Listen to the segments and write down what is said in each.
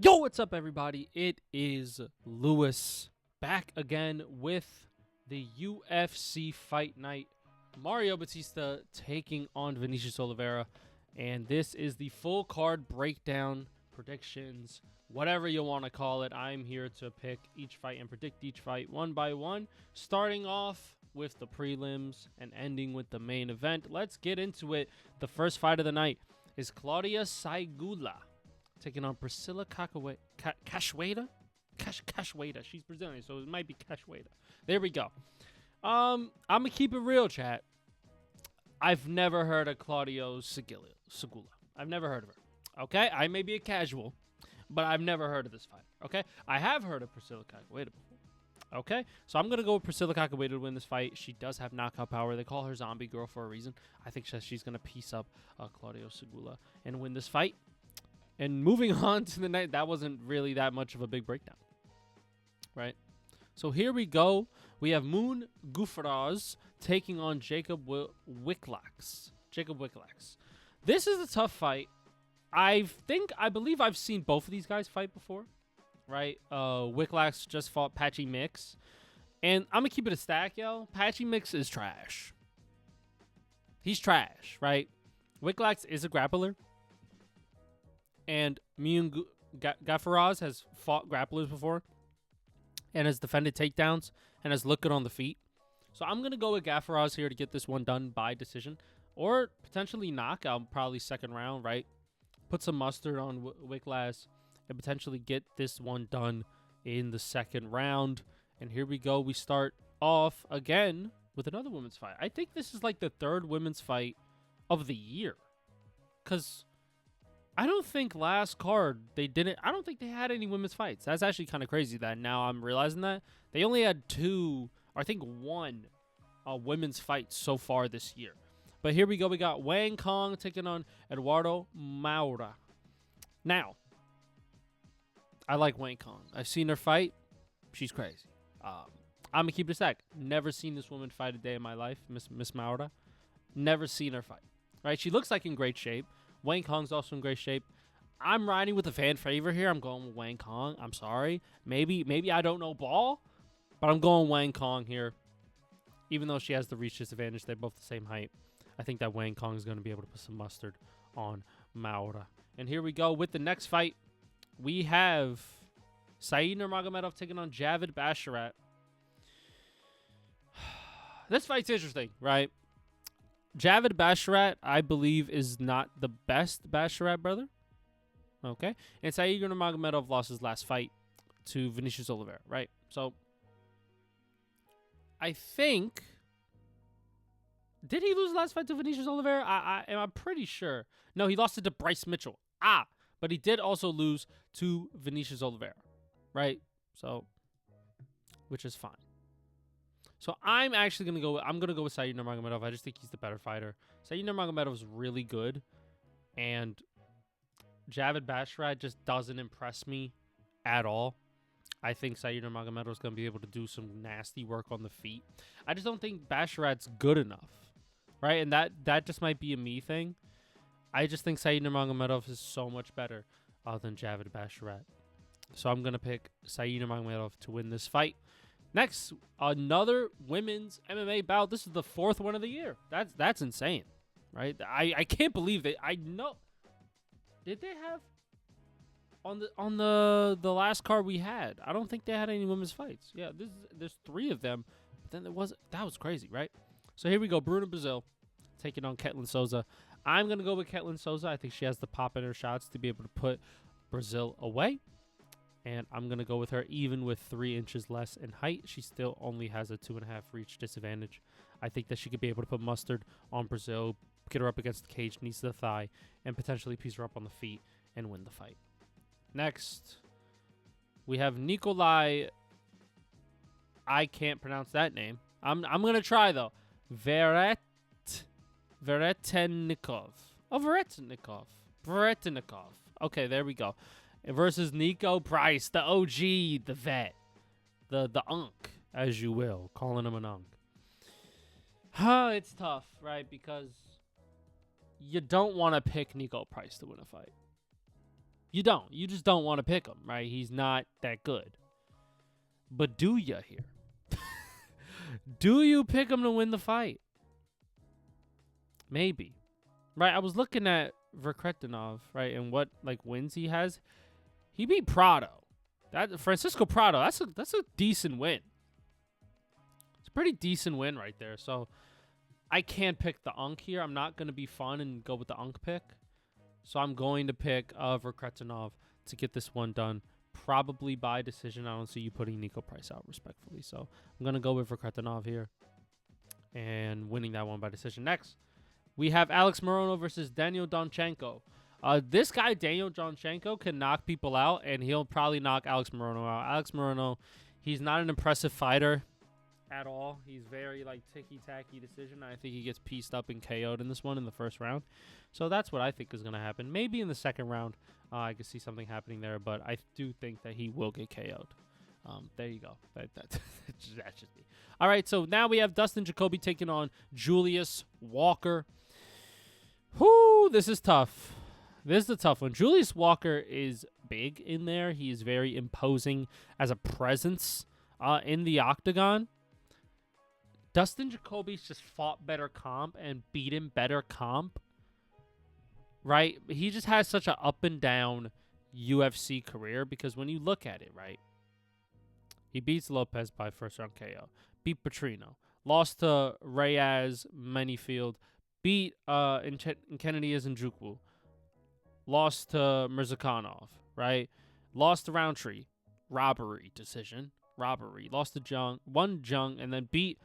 Yo, what's up, everybody? It is Lewis back again with the UFC Fight Night. Mario Bautista taking on Vinicius Oliveira, and this is the full card breakdown, predictions, whatever you want to call it. I'm here to pick each fight and predict each fight one by one, starting off with the prelims and ending with the main event. Let's get into it. The first fight of the night is Claudia Saigula taking on Priscilla Cachoeira. Cachoeira. She's Brazilian, so it might be Cachoeira. There we go. I'm gonna keep it real, chat. I've never heard of Claudio Segula. I've never heard of her. Okay, I may be a casual, but I've never heard of this fight. Okay, I have heard of Priscilla Cachoeira before. Okay, so I'm gonna go with Priscilla Cachoeira to win this fight. She does have knockout power. They call her Zombie Girl for a reason. I think she's gonna piece up Claudio Segula and win this fight. And moving on to the night, that wasn't really that much of a big breakdown, right? So here we go. We have Moon Gufraz taking on Jacob Wicklax. This is a tough fight. I believe I've seen both of these guys fight before, right? Wicklax just fought Patchy Mix. And I'm going to keep it a stack, yo. Patchy Mix is trash. He's trash, right? Wicklax is a grappler. And Moon Gufraz has fought grapplers before and has defended takedowns and has looked good on the feet. So I'm going to go with Gufraz here to get this one done by decision or potentially knockout, probably second round, right? Put some mustard on Wicklax and potentially get this one done in the second round. And here we go. We start off again with another women's fight. I think this is like the third women's fight of the year because I don't think last card I don't think they had any women's fights. That's actually kind of crazy that now I'm realizing that. They only had two, or I think one women's fight so far this year. But here we go. We got Wang Kong taking on Eduardo Maura. Now, I like Wang Kong. I've seen her fight. She's crazy. I'm going to keep it a stack. Never seen this woman fight a day in my life, Miss Maura. Never seen her fight. Right? She looks like in great shape. Wang Kong's also in great shape. I'm riding with a fan favor here. I'm going with Wang Kong. I'm sorry. Maybe I don't know ball, but I'm going Wang Kong here. Even though she has the reach disadvantage, they're both the same height. I think that Wang Kong is going to be able to put some mustard on Maura. And here we go with the next fight. We have Said Nurmagomedov taking on Javid Basharat. This fight's interesting, right? Javid Basharat, I believe, is not the best Basharat brother. Okay. And Said Nurmagomedov lost his last fight to Vinicius Oliveira, right? So, I think... Did he lose the last fight to Vinicius Oliveira? I'm pretty sure. No, he lost it to Bryce Mitchell. But he did also lose to Vinicius Oliveira, right? So, which is fine. So I'm actually going to go with Said Nurmagomedov. I just think he's the better fighter. Said Nurmagomedov is really good. And Javid Basharat just doesn't impress me at all. I think Said Nurmagomedov is going to be able to do some nasty work on the feet. I just don't think Basharat's good enough. Right? And that just might be a me thing. I just think Said Nurmagomedov is so much better than Javid Basharat. So I'm going to pick Said Nurmagomedov to win this fight. Next, another women's MMA bout. This is the fourth one of the year. That's insane, right? I can't believe it. I know. Did they have on the last card we had? I don't think they had any women's fights. Yeah, there's three of them. But then that was crazy, right? So here we go. Bruna Brazil taking on Ketlin Souza. I'm gonna go with Ketlin Souza. I think she has the pop in her shots to be able to put Brazil away. And I'm going to go with her even with 3 inches less in height. She still only has a 2.5 reach disadvantage. I think that she could be able to put mustard on Brazil, get her up against the cage, knees to the thigh, and potentially piece her up on the feet and win the fight. Next, we have Nikolai. I can't pronounce that name. I'm going to try, though. Veretnikov. Veretnikov. Okay, there we go. Versus Nico Price, the OG, the vet, the unk, as you will, calling him an unk. It's tough, right? Because you don't want to pick Nico Price to win a fight. You don't. You just don't want to pick him, right? He's not that good. But do you here? Do you pick him to win the fight? Maybe. Right, I was looking at Verkretinov, right, and what wins he has. He beat Prado. That Francisco Prado, that's a decent win. It's a pretty decent win right there. So I can't pick the Unk here. I'm not going to be fun and go with the Unk pick. So I'm going to pick Verkretinov to get this one done. Probably by decision. I don't see you putting Nico Price out respectfully. So I'm going to go with Verkretinov here and winning that one by decision. Next, we have Alex Morono versus Daniel Donchenko. This guy, Daniel Donchenko, can knock people out, and he'll probably knock Alex Morono out. Alex Morono, he's not an impressive fighter at all. He's very, ticky-tacky decision. I think he gets pieced up and KO'd in this one in the first round. So that's what I think is going to happen. Maybe in the second round, I could see something happening there, but I do think that he will get KO'd. There you go. That's just me. All right, so now we have Dustin Jacoby taking on Julius Walker. Whoo, this is tough. This is a tough one. Julius Walker is big in there. He is very imposing as a presence in the octagon. Dustin Jacoby's just fought better comp and beaten better comp. Right? He just has such an up and down UFC career because when you look at it, right? He beats Lopez by first round KO. Beat Petrino. Lost to Reyes Manyfield. Beat Kennedy Nzechukwu. Lost to Mirzakhanov, right? Lost to Roundtree. Robbery decision. Lost to Jung. Won Jung and then beat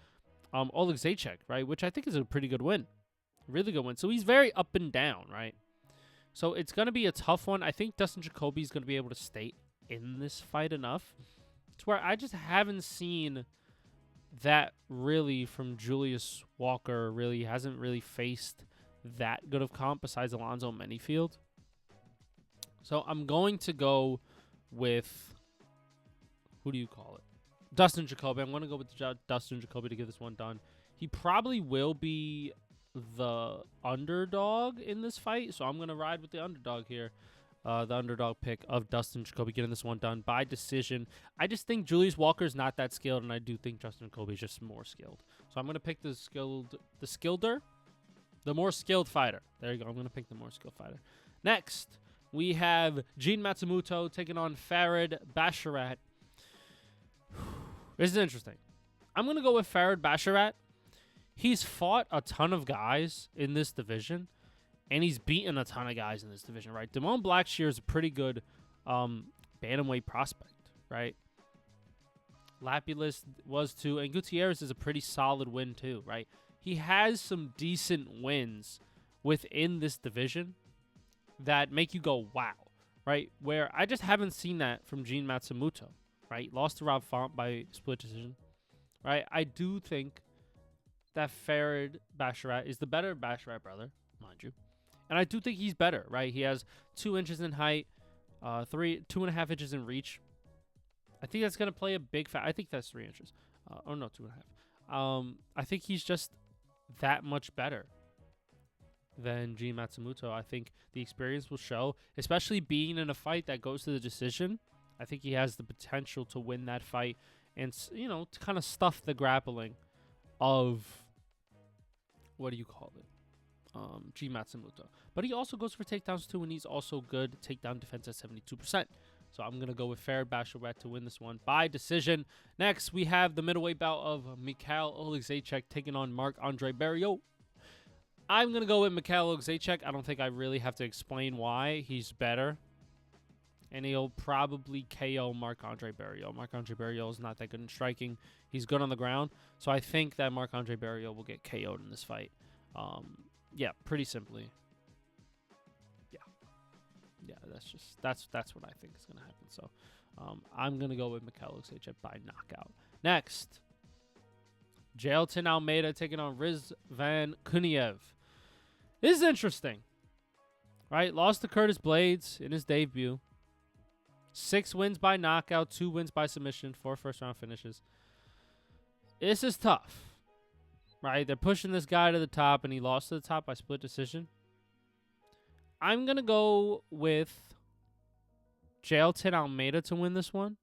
Oleg Zaitchik, right? Which I think is a pretty good win. Really good win. So he's very up and down, right? So it's going to be a tough one. I think Dustin Jacoby is going to be able to stay in this fight enough to where I just haven't seen that really from Julius Walker. Really hasn't really faced that good of comp besides Alonzo Manyfield. So I'm going to go with, who do you call it? Dustin Jacoby. I'm going to go with Dustin Jacoby to get this one done. He probably will be the underdog in this fight, so I'm going to ride with the underdog here. The underdog pick of Dustin Jacoby getting this one done by decision. I just think Julius Walker is not that skilled, and I do think Dustin Jacoby is just more skilled. So I'm going to pick the more skilled fighter. There you go. I'm going to pick the more skilled fighter. Next, we have Gene Matsumoto taking on Farid Basharat. This is interesting. I'm going to go with Farid Basharat. He's fought a ton of guys in this division, and he's beaten a ton of guys in this division, right? Damone Blackshear is a pretty good bantamweight prospect, right? Lapulus was too, and Gutierrez is a pretty solid win too, right? He has some decent wins within this division that make you go, wow, right? Where I just haven't seen that from Gene Matsumoto, right? Lost to Rob Font by split decision, right? I do think that Farid Basharat is the better Basharat brother, mind you. And I do think he's better, right? He has 2 inches in height, 2.5 inches in reach. I think that's going to play a big I think that's 3 inches. Oh, no, 2.5. I think he's just that much better than Gene Matsumoto. I think the experience will show, especially being in a fight that goes to the decision. I think he has the potential to win that fight and, to kind of stuff the grappling of, what do you call it? G Matsumoto. But he also goes for takedowns too, and he's also good takedown defense at 72%. So I'm going to go with Farid Basharat to win this one by decision. Next, we have the middleweight bout of Mikhail Oleksiejczuk taking on Marc-Andre Barriault. I'm going to go with Mikhail Oleksiejczuk. I don't think I really have to explain why. He's better. And he'll probably KO Marc-Andre Barriault. Marc-Andre Barriault is not that good in striking. He's good on the ground. So I think that Marc-Andre Barriault will get KO'd in this fight. Yeah, pretty simply. Yeah, that's what I think is going to happen. So I'm going to go with Mikhail Oleksiejczuk by knockout. Next, Jailton Almeida taking on Rizvan Kuniev. This is interesting. Right? Lost to Curtis Blades in his debut. 6 wins by knockout, 2 wins by submission, 4 first-round finishes. This is tough. Right? They're pushing this guy to the top, and he lost to the top by split decision. I'm going to go with Jailton Almeida to win this one.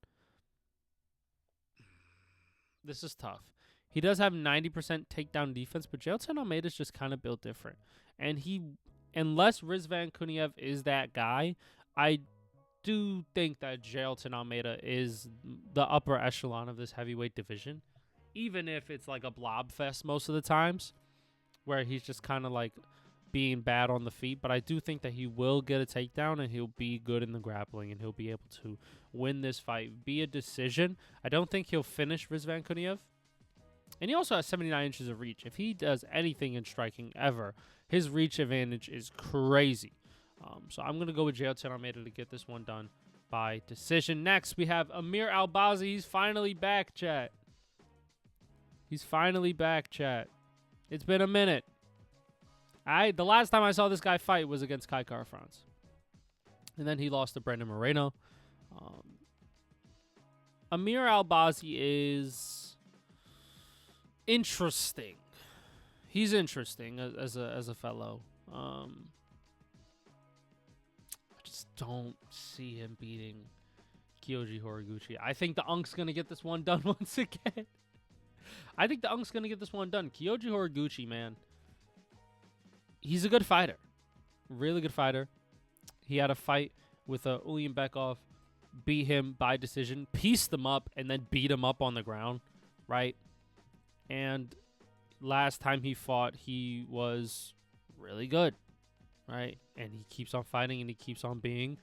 This is tough. He does have 90% takedown defense, but Jailton Almeida is just kind of built different. And unless Rizvan Kuniev is that guy, I do think that Jailton Almeida is the upper echelon of this heavyweight division, even if it's like a blob fest most of the times, where he's just kind of like being bad on the feet. But I do think that he will get a takedown, and he'll be good in the grappling, and he'll be able to win this fight, be a decision. I don't think he'll finish Rizvan Kuniev. And he also has 79 inches of reach. If he does anything in striking ever, his reach advantage is crazy. So I'm going to go with Jailton Almeida to get this one done by decision. Next, we have Amir Albazi. He's finally back, chat. He's finally back, chat. It's been a minute. The last time I saw this guy fight was against Kai Kara-France. And then he lost to Brandon Moreno. Amir Albazi is interesting. He's interesting as a fellow. I just don't see him beating Kyoji Horiguchi. I think the Unk's going to get this one done once again. I think the Unk's going to get this one done. Kyoji Horiguchi, man. He's a good fighter. Really good fighter. He had a fight with Ulianbekov, beat him by decision, pieced him up, and then beat him up on the ground, right? And last time he fought, he was really good, right? And he keeps on fighting, and he keeps on being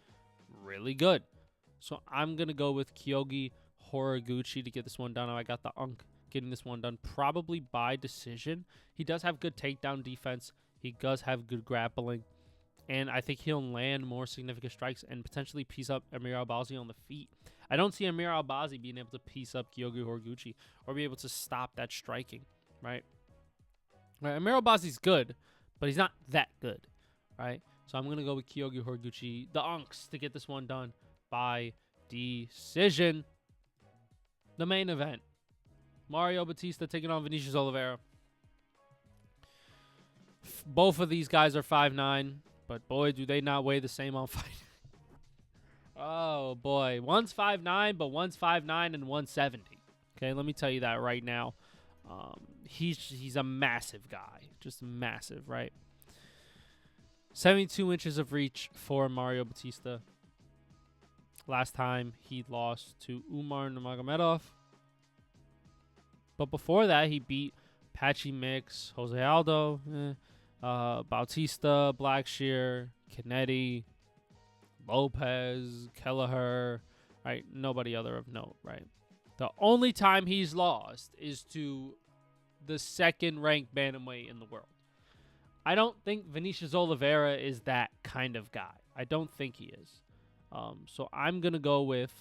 really good. So I'm going to go with Kyoji Horiguchi to get this one done. I got the Unk getting this one done probably by decision. He does have good takedown defense. He does have good grappling. And I think he'll land more significant strikes and potentially piece up Amir Albazi on the feet. I don't see Amir Albazi being able to piece up Kyoji Horiguchi or be able to stop that striking, right? Amir Albazi's good, but he's not that good, right? So I'm going to go with Kyoji Horiguchi, the Unks, to get this one done by decision. The main event. Mario Bautista taking on Vinicius Oliveira. Both of these guys are 5'9", but boy, do they not weigh the same on fight. Oh, boy. One's 5'9", but one's 5'9" and 170. Okay, let me tell you that right now. He's a massive guy. Just massive, right? 72 inches of reach for Mario Bautista. Last time he lost to Umar Nurmagomedov. But before that, he beat Patchy Mix, Jose Aldo, Bautista, Blackshear, Kennedy, Lopez, Kelleher, right? Nobody other of note, right? The only time he's lost is to the second-ranked bantamweight in the world. I don't think Vinicius Oliveira is that kind of guy. I don't think he is. So I'm going to go with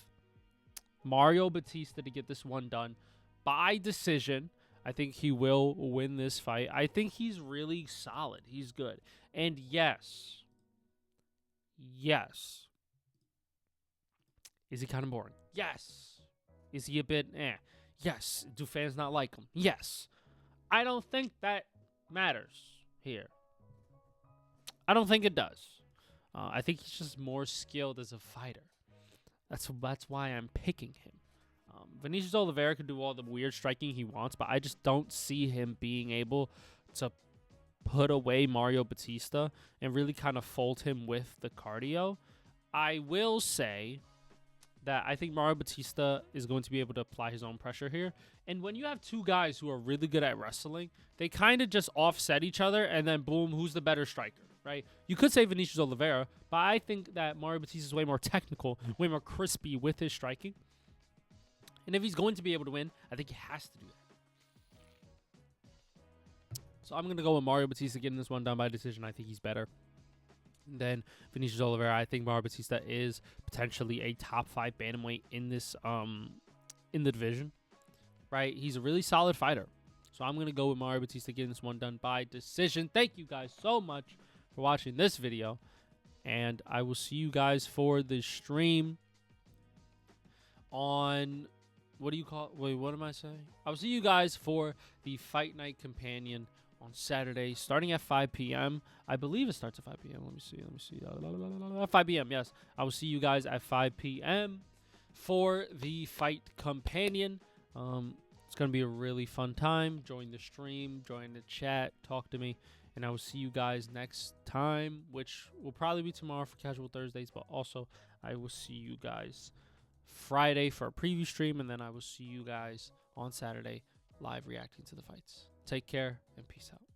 Mario Bautista to get this one done by decision. I think he will win this fight. I think he's really solid. He's good. And yes. Is he kind of boring? Yes. Is he a bit Yes. Do fans not like him? Yes. I don't think that matters here. I don't think it does. I think he's just more skilled as a fighter. That's why I'm picking him. Vinicius Oliveira can do all the weird striking he wants, but I just don't see him being able to put away Mario Bautista and really kind of fold him with the cardio. I will say that I think Mario Bautista is going to be able to apply his own pressure here. And when you have two guys who are really good at wrestling, they kind of just offset each other, and then boom, who's the better striker, right? You could say Vinicius Oliveira, but I think that Mario Bautista is way more technical, way more crispy with his striking. And if he's going to be able to win, I think he has to do that. So I'm going to go with Mario Bautista getting this one done by decision. I think he's better than Vinicius Oliveira. I think Mario Bautista is potentially a top 5 bantamweight in this in the division. Right? He's a really solid fighter. So I'm going to go with Mario Bautista getting this one done by decision. Thank you guys so much for watching this video. And I will see you guys for the stream on... What do you call it? Wait, what am I saying? I'll see you guys for the Fight Night Companion on Saturday, starting at 5 p.m. I believe it starts at 5 p.m. Let me see. 5 p.m. Yes, I will see you guys at 5 p.m. for the Fight Companion. It's gonna be a really fun time. Join the stream, join the chat, talk to me, and I will see you guys next time, which will probably be tomorrow for Casual Thursdays. But also, I will see you guys Friday for a preview stream, and then I will see you guys on Saturday live reacting to the fights. Take care and peace out.